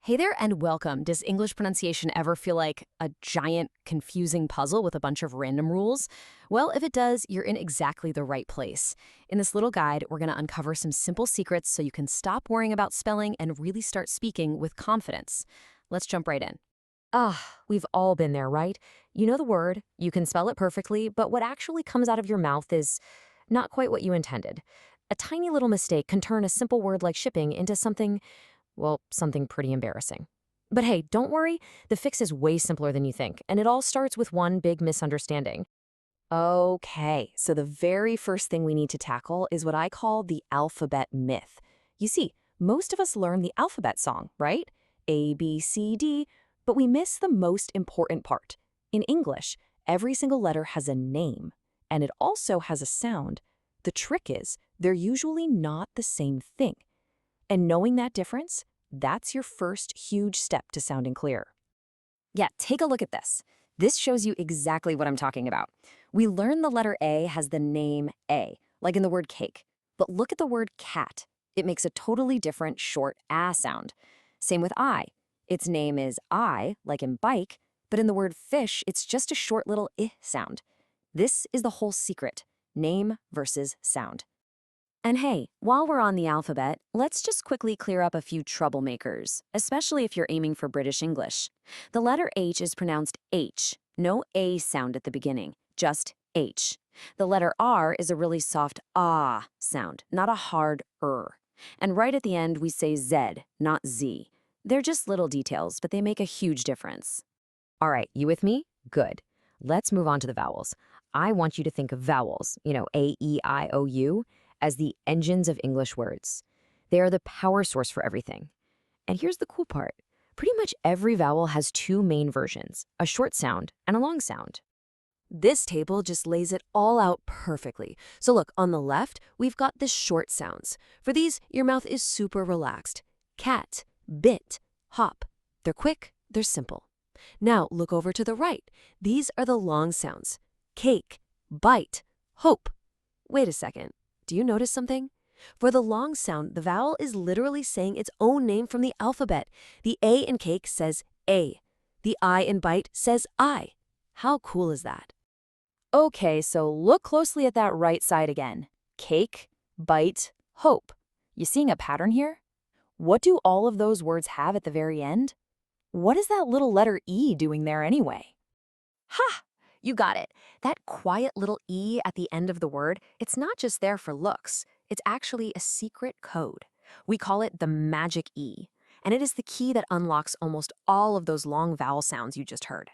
Hey there and welcome. Does English pronunciation ever feel like a giant, confusing puzzle with a bunch of random rules? Well, if it does, you're in exactly the right place. In this little guide, we're going to uncover some simple secrets so you can stop worrying about spelling and really start speaking with confidence. Let's jump right in. We've all been there, right? You know the word, you can spell it perfectly, but what actually comes out of your mouth is not quite what you intended. A tiny little mistake can turn a simple word like shipping into something, well, something pretty embarrassing. But hey, don't worry, the fix is way simpler than you think, and it all starts with one big misunderstanding. Okay, so the very first thing we need to tackle is what I call the alphabet myth. You see, most of us learn the alphabet song, right? A, B, C, D, but we miss the most important part. In English, every single letter has a name, and it also has a sound. The trick is, they're usually not the same thing. And knowing that difference, that's your first huge step to sounding clear. Yeah, take a look at this. This shows you exactly what I'm talking about. We learn the letter A has the name A, like in the word cake. But look at the word cat. It makes a totally different short A sound. Same with I. Its name is I, like in bike, but in the word fish, it's just a short little I sound. This is the whole secret, name versus sound. And hey, while we're on the alphabet, let's just quickly clear up a few troublemakers, especially if you're aiming for British English. The letter H is pronounced H, no A sound at the beginning, just H. The letter R is a really soft ah sound, not a hard And right at the end, we say Z, not Z. They're just little details, but they make a huge difference. All right, you with me? Good. Let's move on to the vowels. I want you to think of vowels, A, E, I, O, U, as the engines of English words. They are the power source for everything. And here's the cool part. Pretty much every vowel has two main versions, a short sound and a long sound. This table just lays it all out perfectly. So look, on the left, we've got the short sounds. For these, your mouth is super relaxed. Cat, bit, hop. They're quick, they're simple. Now look over to the right. These are the long sounds. Cake, bite, hope. Wait a second. Do you notice something? For the long sound, the vowel is literally saying its own name from the alphabet. The A in cake says A. The I in bite says I. How cool is that? Okay, so look closely at that right side again. Cake, bite, hope. You seeing a pattern here? What do all of those words have at the very end? What is that little letter E doing there anyway? Ha! You got it. That quiet little E at the end of the word, it's not just there for looks. It's actually a secret code. We call it the magic E, and it is the key that unlocks almost all of those long vowel sounds you just heard.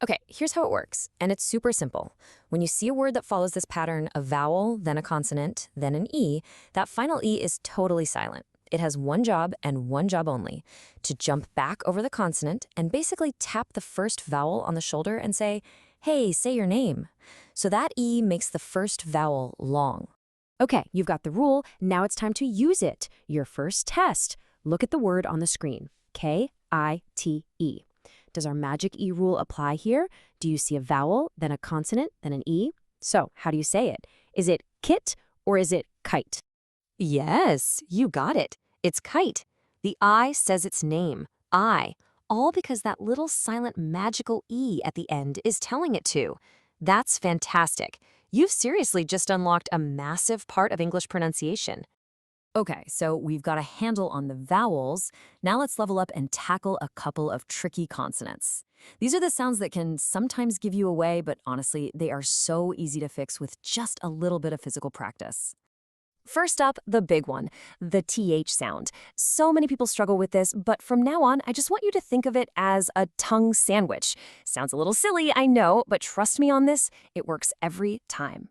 Okay, here's how it works, and it's super simple. When you see a word that follows this pattern, a vowel, then a consonant, then an E, that final E is totally silent. It has one job and one job only, to jump back over the consonant and basically tap the first vowel on the shoulder and say, hey, say your name. So that E makes the first vowel long. Okay, you've got the rule. Now it's time to use it. Your first test. Look at the word on the screen. K-I-T-E. Does our magic E rule apply here? Do you see a vowel, then a consonant, then an E? So, how do you say it? Is it kit or is it kite? Yes, you got it. It's kite. The I says its name, I. All because that little silent magical E at the end is telling it to. That's fantastic. You've seriously just unlocked a massive part of English pronunciation. Okay, so we've got a handle on the vowels. Now let's level up and tackle a couple of tricky consonants. These are the sounds that can sometimes give you away, but honestly, they are so easy to fix with just a little bit of physical practice. First up, the big one, the TH sound. So many people struggle with this, but from now on, I just want you to think of it as a tongue sandwich. Sounds a little silly, I know, but trust me on this, it works every time.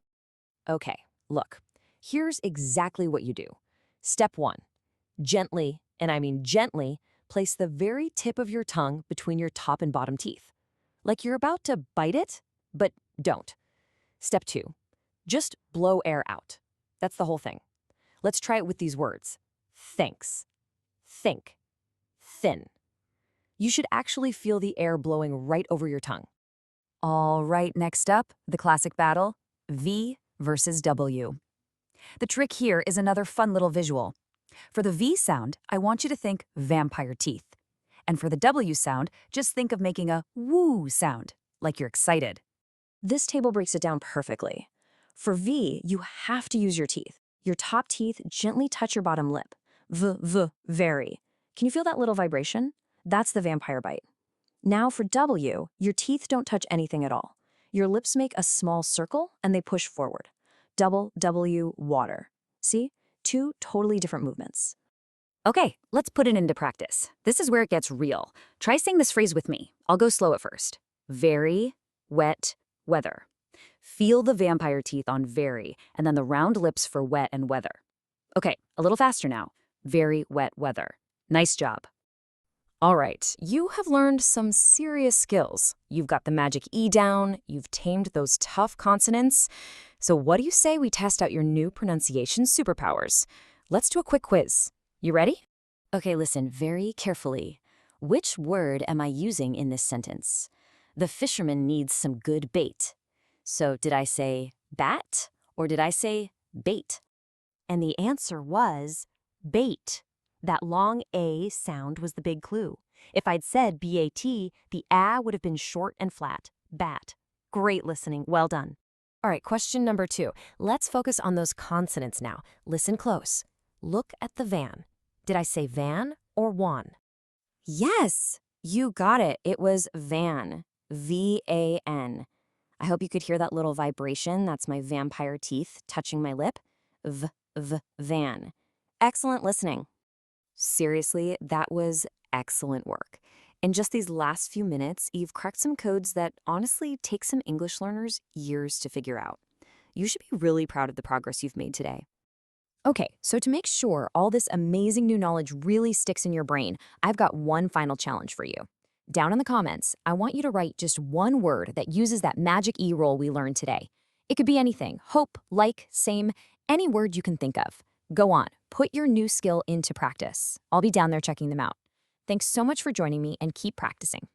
Okay, look, here's exactly what you do. Step 1, gently, and I mean gently, place the very tip of your tongue between your top and bottom teeth. Like you're about to bite it, but don't. Step 2, just blow air out. That's the whole thing. Let's try it with these words. Thanks, think, thin. You should actually feel the air blowing right over your tongue. All right, next up, the classic battle, V versus W. The trick here is another fun little visual. For the V sound, I want you to think vampire teeth. And for the W sound, just think of making a woo sound, like you're excited. This table breaks it down perfectly. For V, you have to use your teeth. Your top teeth gently touch your bottom lip. Very. Can you feel that little vibration? That's the vampire bite. Now for W, your teeth don't touch anything at all. Your lips make a small circle and they push forward. Double W, water. See? Two totally different movements. Okay, let's put it into practice. This is where it gets real. Try saying this phrase with me. I'll go slow at first. Very, wet, weather. Feel the vampire teeth on very, and then the round lips for wet and weather. Okay, a little faster now. Very wet weather. Nice job. All right, you have learned some serious skills. You've got the magic E down, you've tamed those tough consonants. So what do you say we test out your new pronunciation superpowers? Let's do a quick quiz. You ready? Okay, listen very carefully. Which word am I using in this sentence? The fisherman needs some good bait. So did I say bat or did I say bait? And the answer was bait. That long A sound was the big clue. If I'd said B-A-T, the A would have been short and flat. Bat. Great listening. Well done. All right, question number 2. Let's focus on those consonants now. Listen close. Look at the van. Did I say van or wan? Yes, you got it. It was van. V-A-N. I hope you could hear that little vibration. That's my vampire teeth touching my lip. Van. Excellent listening. Seriously, that was excellent work. In just these last few minutes, you've cracked some codes that honestly take some English learners years to figure out. You should be really proud of the progress you've made today. Okay, so to make sure all this amazing new knowledge really sticks in your brain, I've got one final challenge for you. Down in the comments, I want you to write just one word that uses that magic E roll we learned today. It could be anything: hope, like, same, any word you can think of. Go on, put your new skill into practice. I'll be down there checking them out. Thanks so much for joining me and keep practicing.